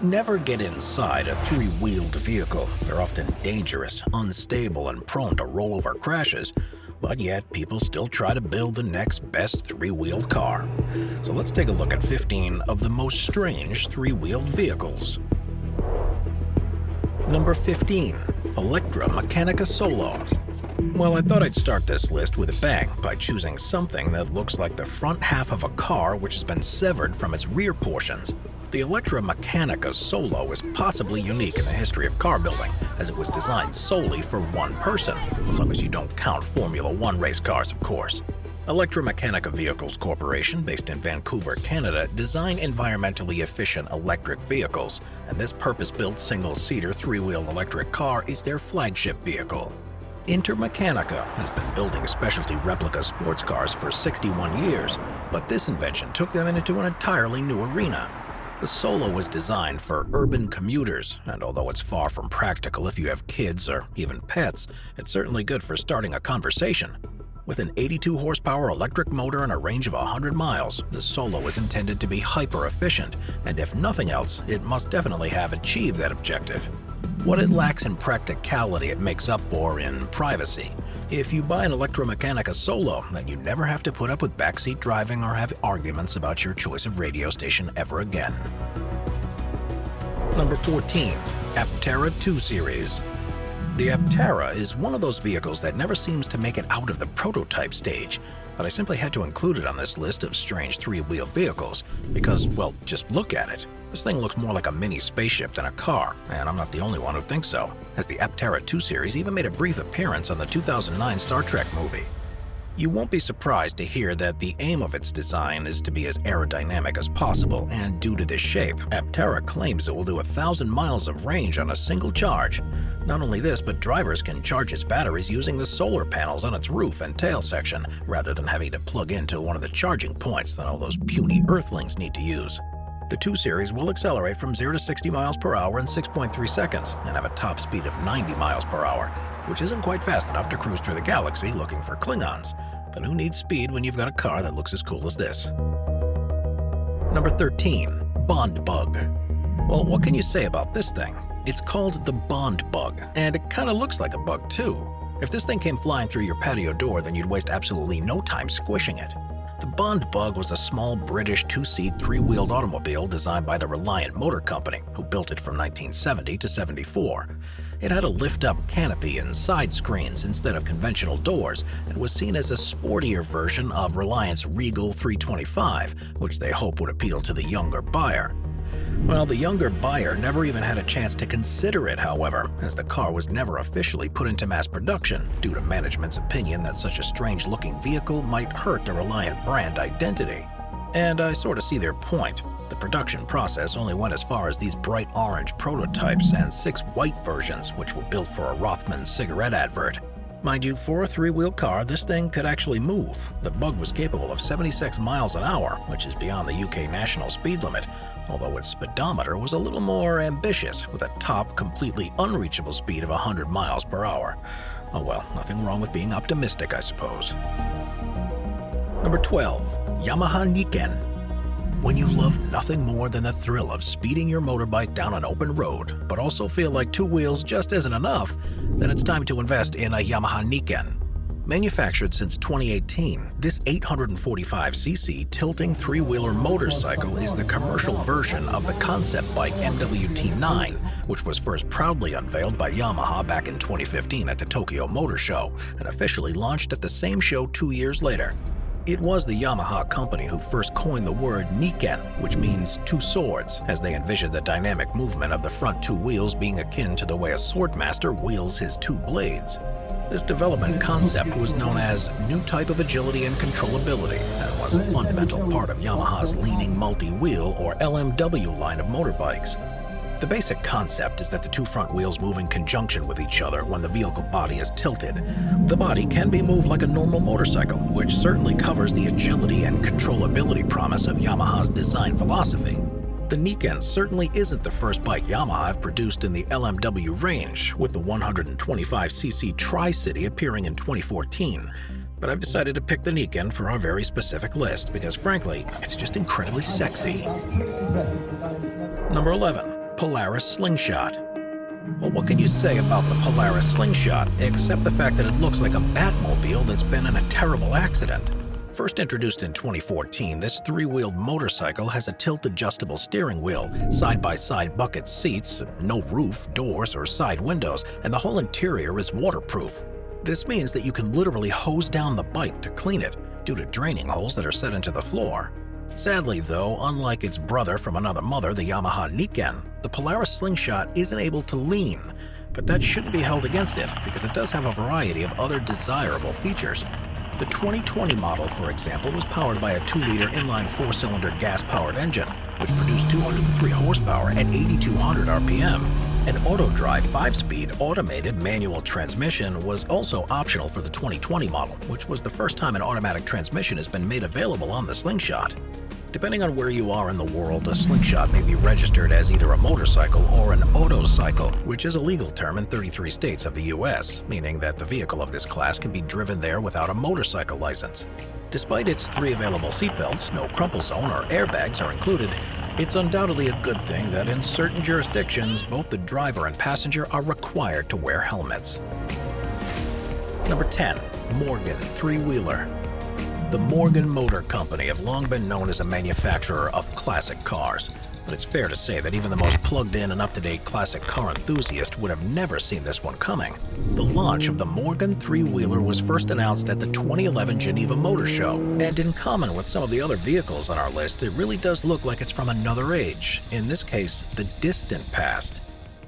Never get inside a three-wheeled vehicle. They're often dangerous, unstable, and prone to rollover crashes, but yet people still try to build the next best three-wheeled car. So let's take a look at 15 of the most strange three-wheeled vehicles. Number 15. ELECTRA MECCANICA Solo. Well, I thought I'd start this list with a bang by choosing something that looks like the front half of a car which has been severed from its rear portions. The ELECTRA MECCANICA Solo is possibly unique in the history of car building, as it was designed solely for one person, as long as you don't count Formula One race cars, of course. ELECTRA MECCANICA Vehicles Corporation, based in Vancouver, Canada, design environmentally efficient electric vehicles, and this purpose-built single-seater three-wheel electric car is their flagship vehicle. MECCANICA has been building specialty replica sports cars for 61 years, but this invention took them into an entirely new arena. The Solo was designed for urban commuters, and although it's far from practical if you have kids or even pets, it's certainly good for starting a conversation. With an 82 horsepower electric motor and a range of 100 miles, the Solo is intended to be hyper-efficient, and if nothing else, it must definitely have achieved that objective. What it lacks in practicality, it makes up for in privacy. If you buy an ELECTRA MECCANICA Solo, then you never have to put up with backseat driving or have arguments about your choice of radio station ever again. Number 14. APTERA 2 Series. The APTERA is one of those vehicles that never seems to make it out of the prototype stage, but I simply had to include it on this list of strange three-wheeled vehicles because, well, just look at it. This thing looks more like a mini spaceship than a car, and I'm not the only one who thinks so, as the APTERA 2 Series even made a brief appearance on the 2009 Star Trek movie. You won't be surprised to hear that the aim of its design is to be as aerodynamic as possible, and due to this shape, APTERA claims it will do 1,000 miles of range on a single charge. Not only this, but drivers can charge its batteries using the solar panels on its roof and tail section, rather than having to plug into one of the charging points that all those puny Earthlings need to use. The 2 Series will accelerate from 0 to 60 miles per hour in 6.3 seconds and have a top speed of 90 miles per hour, which isn't quite fast enough to cruise through the galaxy looking for Klingons. But who needs speed when you've got a car that looks as cool as this? Number 13. Bond Bug. Well, what can you say about this thing? It's called the Bond Bug, and it kind of looks like a bug too. If this thing came flying through your patio door, then you'd waste absolutely no time squishing it. The Bond Bug was a small British two-seat, three-wheeled automobile designed by the Reliant Motor Company, who built it from 1970 to 74. It had a lift-up canopy and side screens instead of conventional doors, and was seen as a sportier version of Reliant's Regal 325, which they hope would appeal to the younger buyer. Well, the younger buyer never even had a chance to consider it, however, as the car was never officially put into mass production due to management's opinion that such a strange-looking vehicle might hurt the Reliant brand identity. And I sort of see their point. The production process only went as far as these bright orange prototypes and 6 white versions, which were built for a Rothman cigarette advert. Mind you, for a three-wheel car, this thing could actually move. The Bug was capable of 76 miles an hour, which is beyond the UK national speed limit, although its speedometer was a little more ambitious, with a top, completely unreachable speed of 100 miles per hour. Oh well, nothing wrong with being optimistic, I suppose. Number 12. YAMAHA NIKEN. When you love nothing more than the thrill of speeding your motorbike down an open road, but also feel like 2 wheels just isn't enough, then it's time to invest in a YAMAHA NIKEN. Manufactured since 2018, this 845cc tilting 3-wheeler motorcycle is the commercial version of the concept bike MWT9, which was first proudly unveiled by Yamaha back in 2015 at the Tokyo Motor Show and officially launched at the same show 2 years later. It was the Yamaha company who first coined the word Niken, which means 2 swords, as they envisioned the dynamic movement of the front 2 wheels being akin to the way a swordmaster wields his 2 blades. This development concept was known as New Type of Agility and Controllability and was a fundamental part of Yamaha's Leaning Multi-Wheel or LMW line of motorbikes. The basic concept is that the 2 front wheels move in conjunction with each other when the vehicle body is tilted. The body can be moved like a normal motorcycle, which certainly covers the agility and controllability promise of Yamaha's design philosophy. The Niken certainly isn't the first bike Yamaha have produced in the LMW range, with the 125cc Tri-City appearing in 2014. But I've decided to pick the Niken for our very specific list because, frankly, it's just incredibly sexy. Number 11. Polaris Slingshot. Well, what can you say about the Polaris Slingshot, except the fact that it looks like a Batmobile that's been in a terrible accident? First introduced in 2014, this three-wheeled motorcycle has a tilt-adjustable steering wheel, side-by-side bucket seats, no roof, doors, or side windows, and the whole interior is waterproof. This means that you can literally hose down the bike to clean it, due to draining holes that are set into the floor. Sadly though, unlike its brother from another mother, the Yamaha NIKEN, the Polaris Slingshot isn't able to lean. But that shouldn't be held against it, because it does have a variety of other desirable features. The 2020 model, for example, was powered by a 2-liter inline 4-cylinder gas-powered engine, which produced 203 horsepower at 8,200 RPM. An auto-drive 5-speed automated manual transmission was also optional for the 2020 model, which was the first time an automatic transmission has been made available on the Slingshot. Depending on where you are in the world, a Slingshot may be registered as either a motorcycle or an autocycle, which is a legal term in 33 states of the US, meaning that the vehicle of this class can be driven there without a motorcycle license. Despite its 3 available seatbelts, no crumple zone or airbags are included. It's undoubtedly a good thing that in certain jurisdictions, both the driver and passenger are required to wear helmets. Number 10. Morgan 3-wheeler. The Morgan Motor Company have long been known as a manufacturer of classic cars, but it's fair to say that even the most plugged-in and up-to-date classic car enthusiast would have never seen this one coming. The launch of the Morgan 3-wheeler was first announced at the 2011 Geneva Motor Show, and in common with some of the other vehicles on our list, it really does look like it's from another age, in this case, the distant past.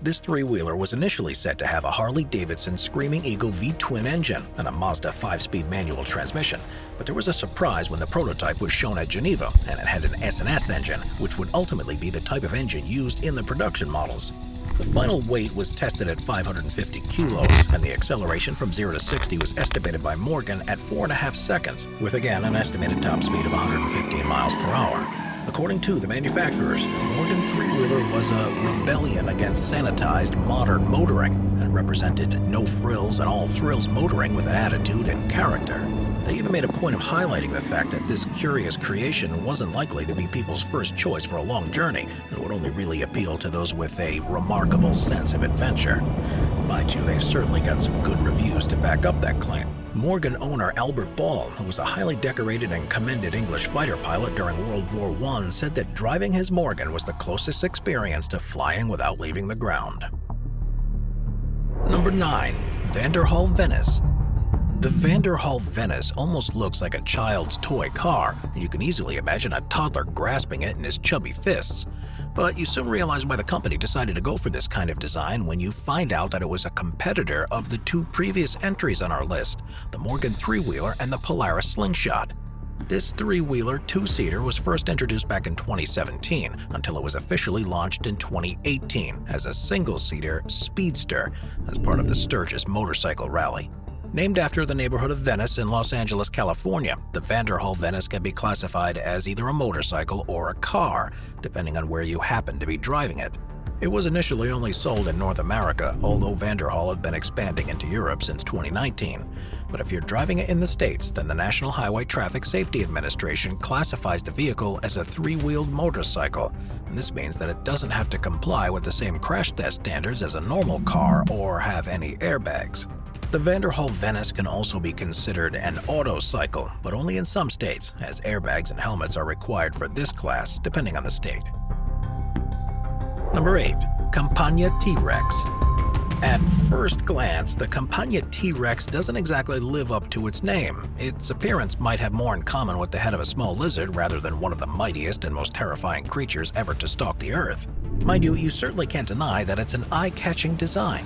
This 3-wheeler was initially set to have a Harley-Davidson Screaming Eagle V-twin engine and a Mazda 5-speed manual transmission, but there was a surprise when the prototype was shown at Geneva, and it had an S&S engine, which would ultimately be the type of engine used in the production models. The final weight was tested at 550 kilos, and the acceleration from 0 to 60 was estimated by Morgan at 4.5 seconds, with again an estimated top speed of 115 miles per hour. According to the manufacturers, the Morgan 3-wheeler was a rebellion against sanitized modern motoring and represented no frills and all thrills motoring with attitude and character. They even made a point of highlighting the fact that this curious creation wasn't likely to be people's first choice for a long journey and would only really appeal to those with a remarkable sense of adventure. Mind you, they've certainly got some good reviews to back up that claim. Morgan owner Albert Ball, who was a highly decorated and commended English fighter pilot during World War I, said that driving his Morgan was the closest experience to flying without leaving the ground. Number 9. Vanderhall Venice. The Vanderhall Venice almost looks like a child's toy car, and you can easily imagine a toddler grasping it in his chubby fists. But you soon realize why the company decided to go for this kind of design when you find out that it was a competitor of the 2 previous entries on our list, the Morgan 3-wheeler and the Polaris Slingshot. This 3-wheeler 2-seater was first introduced back in 2017 until it was officially launched in 2018 as a single-seater speedster as part of the Sturgis Motorcycle Rally. Named after the neighborhood of Venice in Los Angeles, California, the Vanderhall Venice can be classified as either a motorcycle or a car, depending on where you happen to be driving it. It was initially only sold in North America, although Vanderhall had been expanding into Europe since 2019. But if you're driving it in the States, then the National Highway Traffic Safety Administration classifies the vehicle as a 3-wheeled motorcycle, and this means that it doesn't have to comply with the same crash test standards as a normal car or have any airbags. The Vanderhall Venice can also be considered an autocycle, but only in some states, as airbags and helmets are required for this class, depending on the state. Number 8. Campagna T-Rex. At first glance, the Campagna T-Rex doesn't exactly live up to its name. Its appearance might have more in common with the head of a small lizard rather than one of the mightiest and most terrifying creatures ever to stalk the Earth. Mind you, you certainly can't deny that it's an eye-catching design.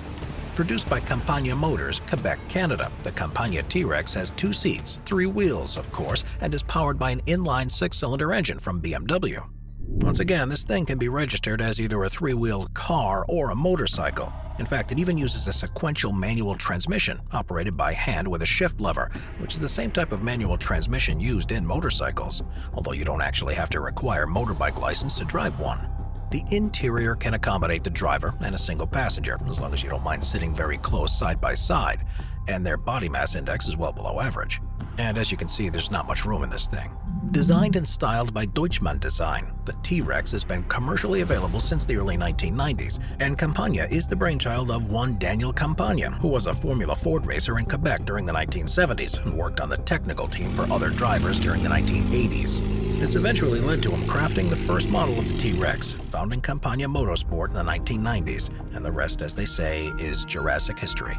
Produced by Campagna Motors, Quebec, Canada, the Campagna T-Rex has 2 seats, 3 wheels, of course, and is powered by an inline 6-cylinder engine from BMW. Once again, this thing can be registered as either a 3-wheeled car or a motorcycle. In fact, it even uses a sequential manual transmission operated by hand with a shift lever, which is the same type of manual transmission used in motorcycles, although you don't actually have to require a motorbike license to drive one. The interior can accommodate the driver and a single passenger, as long as you don't mind sitting very close side by side, and their body mass index is well below average. And as you can see, there's not much room in this thing. Designed and styled by Deutschmann Design, the T-Rex has been commercially available since the early 1990s, and Campagna is the brainchild of one Daniel Campagna, who was a Formula Ford racer in Quebec during the 1970s and worked on the technical team for other drivers during the 1980s. This eventually led to him crafting the first model of the T-Rex, founding Campagna Motorsport in the 1990s, and the rest, as they say, is Jurassic history.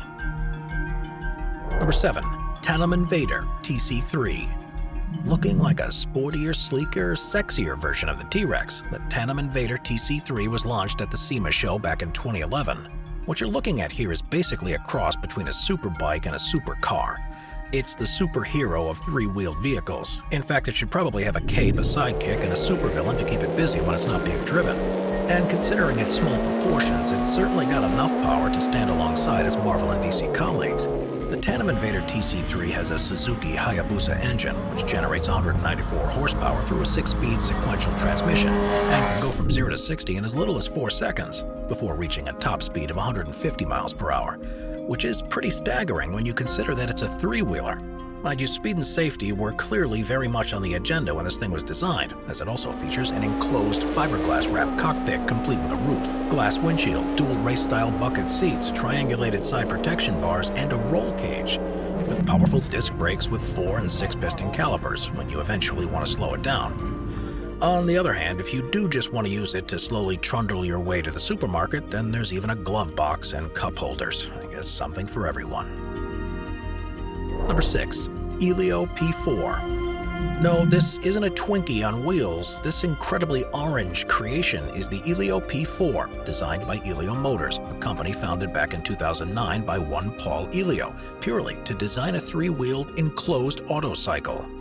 Number 7. Tandem Invader TC3. Looking like a sportier, sleeker, sexier version of the T-Rex, the Tandem Invader TC3 was launched at the SEMA show back in 2011. What you're looking at here is basically a cross between a superbike and a supercar. It's the superhero of three-wheeled vehicles. In fact, it should probably have a cape, a sidekick, and a supervillain to keep it busy when it's not being driven. And considering its small proportions, it's certainly got enough power to stand alongside its Marvel and DC colleagues. The Tandem Invader TC3 has a Suzuki Hayabusa engine, which generates 194 horsepower through a 6-speed sequential transmission, and can go from 0 to 60 in as little as 4 seconds, before reaching a top speed of 150 miles per hour, which is pretty staggering when you consider that it's a three-wheeler. Mind you, speed and safety were clearly very much on the agenda when this thing was designed, as it also features an enclosed fiberglass-wrapped cockpit complete with a roof, glass windshield, dual race-style bucket seats, triangulated side protection bars, and a roll cage, with powerful disc brakes with 4- and 6-piston calipers when you eventually want to slow it down. On the other hand, if you do just want to use it to slowly trundle your way to the supermarket, then there's even a glove box and cup holders. I guess something for everyone. Number 6. Elio P4. No, this isn't a Twinkie on wheels. This incredibly orange creation is the Elio P4, designed by Elio Motors, a company founded back in 2009 by one Paul Elio, purely to design a three-wheeled enclosed autocycle.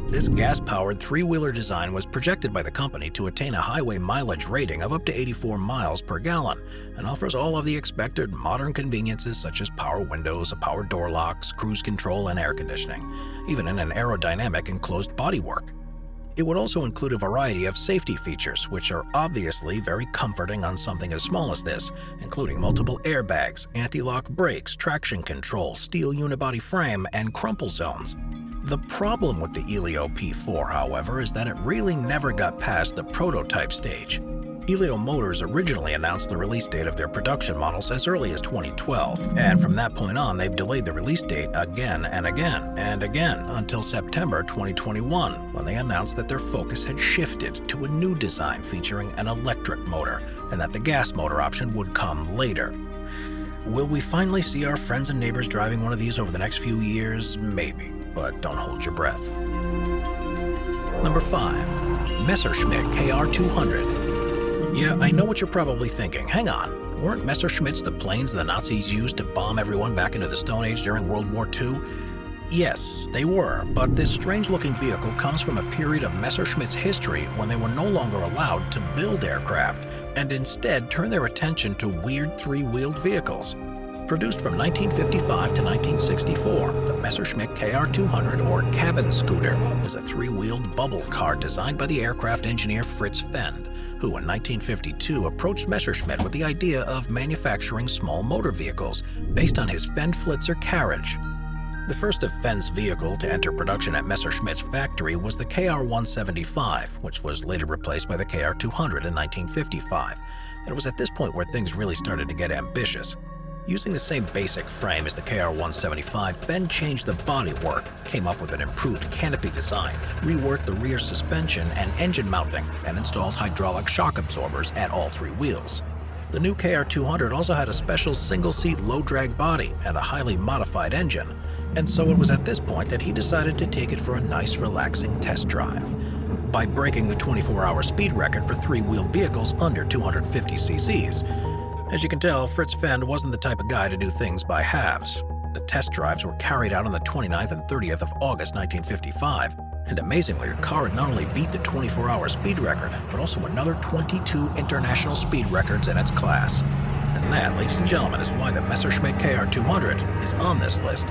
This gas-powered three-wheeler design was projected by the company to attain a highway mileage rating of up to 84 miles per gallon and offers all of the expected modern conveniences such as power windows, a power door locks, cruise control, and air conditioning, even in an aerodynamic enclosed bodywork. It would also include a variety of safety features, which are obviously very comforting on something as small as this, including multiple airbags, anti-lock brakes, traction control, steel unibody frame, and crumple zones. The problem with the Elio P4, however, is that it really never got past the prototype stage. Elio Motors originally announced the release date of their production models as early as 2012, and from that point on they've delayed the release date again and again and again until September 2021, when they announced that their focus had shifted to a new design featuring an electric motor, and that the gas motor option would come later. Will we finally see our friends and neighbors driving one of these over the next few years? Maybe, but don't hold your breath. Number 5. Messerschmitt KR200. Yeah, I know what you're probably thinking. Hang on, weren't Messerschmitts the planes the Nazis used to bomb everyone back into the Stone Age during World War II? Yes, they were, but this strange-looking vehicle comes from a period of Messerschmitt's history when they were no longer allowed to build aircraft and instead turn their attention to weird three-wheeled vehicles. Produced from 1955 to 1964, the Messerschmitt KR200, or cabin scooter, is a three-wheeled bubble car designed by the aircraft engineer Fritz Fend, who in 1952 approached Messerschmitt with the idea of manufacturing small motor vehicles based on his Fend Flitzer carriage. The first of Fend's vehicle to enter production at Messerschmitt's factory was the KR175, which was later replaced by the KR200 in 1955. And it was at this point where things really started to get ambitious. Using the same basic frame as the KR175, Fend changed the bodywork, came up with an improved canopy design, reworked the rear suspension and engine mounting, and installed hydraulic shock absorbers at all three wheels. The new KR200 also had a special single-seat low-drag body and a highly modified engine, and so it was at this point that he decided to take it for a nice, relaxing test drive. By breaking the 24-hour speed record for three-wheeled vehicles under 250 cc's. As you can tell, Fritz Fend wasn't the type of guy to do things by halves. The test drives were carried out on the 29th and 30th of August 1955, and amazingly, the car had not only beat the 24-hour speed record, but also another 22 international speed records in its class. And that, ladies and gentlemen, is why the Messerschmitt KR200 is on this list.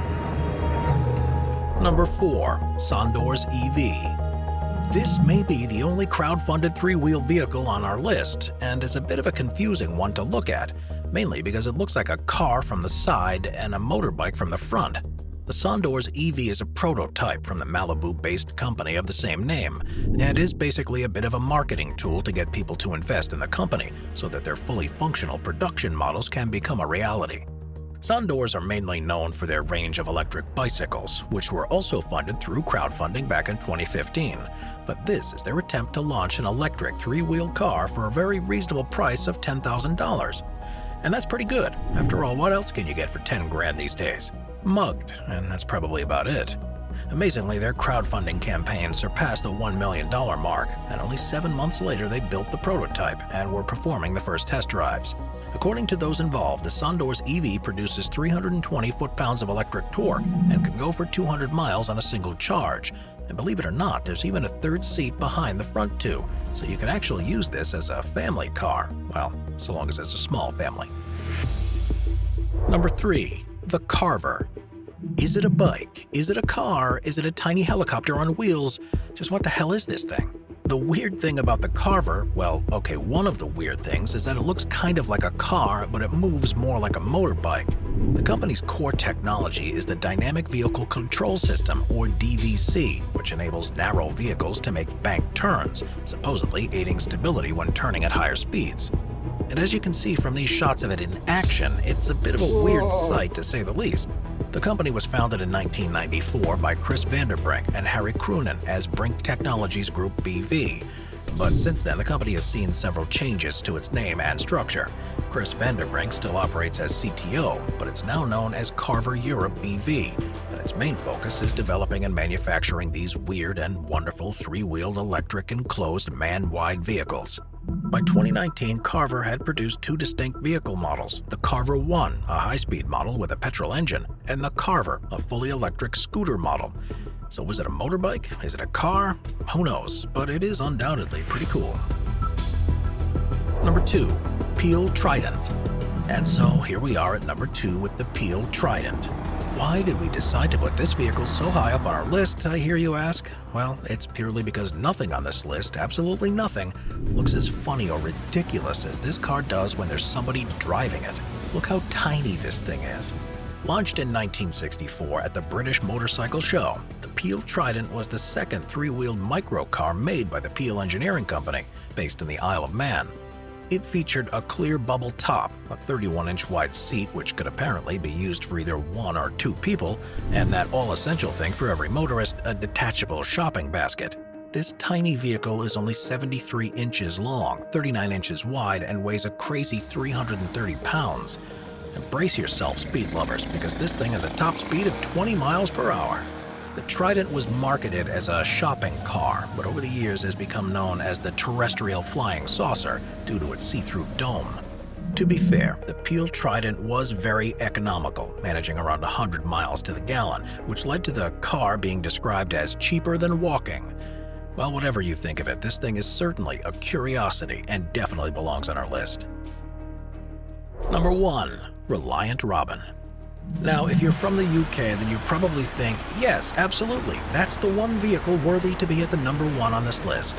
Number 4. SONDORS EV. This may be the only crowd-funded three-wheel vehicle on our list, and is a bit of a confusing one to look at, mainly because it looks like a car from the side and a motorbike from the front. The SONDORS EV is a prototype from the Malibu-based company of the same name, and is basically a bit of a marketing tool to get people to invest in the company so that their fully functional production models can become a reality. SONDORS are mainly known for their range of electric bicycles, which were also funded through crowdfunding back in 2015. But this is their attempt to launch an electric three-wheel car for a very reasonable price of $10,000. And that's pretty good. After all, what else can you get for 10 grand these days? Mugged, and that's probably about it. Amazingly, their crowdfunding campaign surpassed the $1 million mark, and only 7 months later they built the prototype and were performing the first test drives. According to those involved, the SONDORS EV produces 320 foot-pounds of electric torque and can go for 200 miles on a single charge. And believe it or not, there's even a third seat behind the front two, so you can actually use this as a family car. Well, so long as it's a small family. Number 3. The CARVER. Is it a bike? Is it a car? Is it a tiny helicopter on wheels? Just what the hell is this thing? The weird thing about the CARVER, well, okay, one of the weird things is that it looks kind of like a car, but it moves more like a motorbike. The company's core technology is the Dynamic Vehicle Control System, or DVC, which enables narrow vehicles to make bank turns, supposedly aiding stability when turning at higher speeds. And as you can see from these shots of it in action, it's a bit of a weird sight to say the least. The company was founded in 1994 by Chris Vanderbrink and Harry Croonen as Brink Technologies Group BV. But since then, the company has seen several changes to its name and structure. Chris Vanderbrink still operates as CTO, but it's now known as CARVER Europe BV, and its main focus is developing and manufacturing these weird and wonderful three-wheeled electric enclosed man-wide vehicles. By 2019, CARVER had produced 2 distinct vehicle models, the CARVER 1, a high-speed model with a petrol engine, and the CARVER, a fully electric scooter model. So is it a motorbike? Is it a car? Who knows, but it is undoubtedly pretty cool. Number 2. Peel Trident. And so here we are at number 2 with the Peel Trident. Why did we decide to put this vehicle so high up on our list, I hear you ask? Well, it's purely because nothing on this list, absolutely nothing, looks as funny or ridiculous as this car does when there's somebody driving it. Look how tiny this thing is. Launched in 1964 at the British Motorcycle Show, the Peel Trident was the second three-wheeled microcar made by the Peel Engineering Company, based in the Isle of Man. It featured a clear bubble top, a 31-inch wide seat which could apparently be used for either 1 or 2 people, and that all-essential thing for every motorist, a detachable shopping basket. This tiny vehicle is only 73 inches long, 39 inches wide, and weighs a crazy 330 pounds. And brace yourself, speed lovers, because this thing has a top speed of 20 miles per hour. The Trident was marketed as a shopping car, but over the years has become known as the terrestrial flying saucer due to its see-through dome. To be fair, the Peel Trident was very economical, managing around 100 miles to the gallon, which led to the car being described as cheaper than walking. Well, whatever you think of it, this thing is certainly a curiosity and definitely belongs on our list. Number 1. Reliant Robin. Now, if you're from the UK, then you probably think, yes, absolutely, that's the one vehicle worthy to be at the number 1 on this list.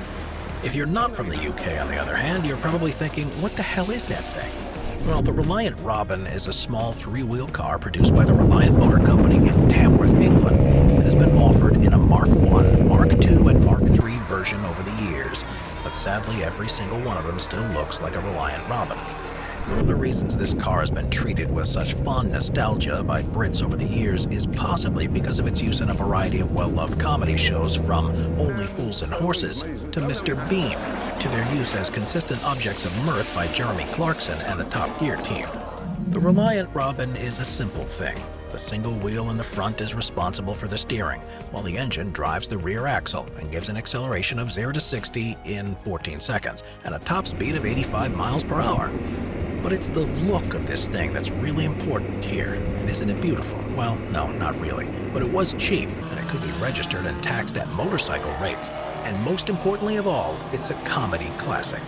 If you're not from the UK, on the other hand, you're probably thinking, what the hell is that thing? Well, the Reliant Robin is a small three-wheel car produced by the Reliant Motor Company in Tamworth, England. It has been offered in a Mark I, Mark II, and Mark III version over the years, but sadly every single one of them still looks like a Reliant Robin. One of the reasons this car has been treated with such fond nostalgia by Brits over the years is possibly because of its use in a variety of well-loved comedy shows, from Only Fools and Horses to Mr. Bean, to their use as consistent objects of mirth by Jeremy Clarkson and the Top Gear team. The Reliant Robin is a simple thing. The single wheel in the front is responsible for the steering, while the engine drives the rear axle and gives an acceleration of 0 to 60 in 14 seconds and a top speed of 85 miles per hour. But it's the look of this thing that's really important here, and isn't it beautiful? Well, no, not really, but it was cheap, and it could be registered and taxed at motorcycle rates. And most importantly of all, it's a comedy classic.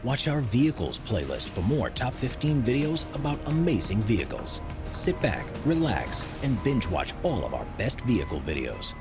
Watch our Vehicles playlist for more top 15 videos about amazing vehicles. Sit back, relax, and binge watch all of our best vehicle videos.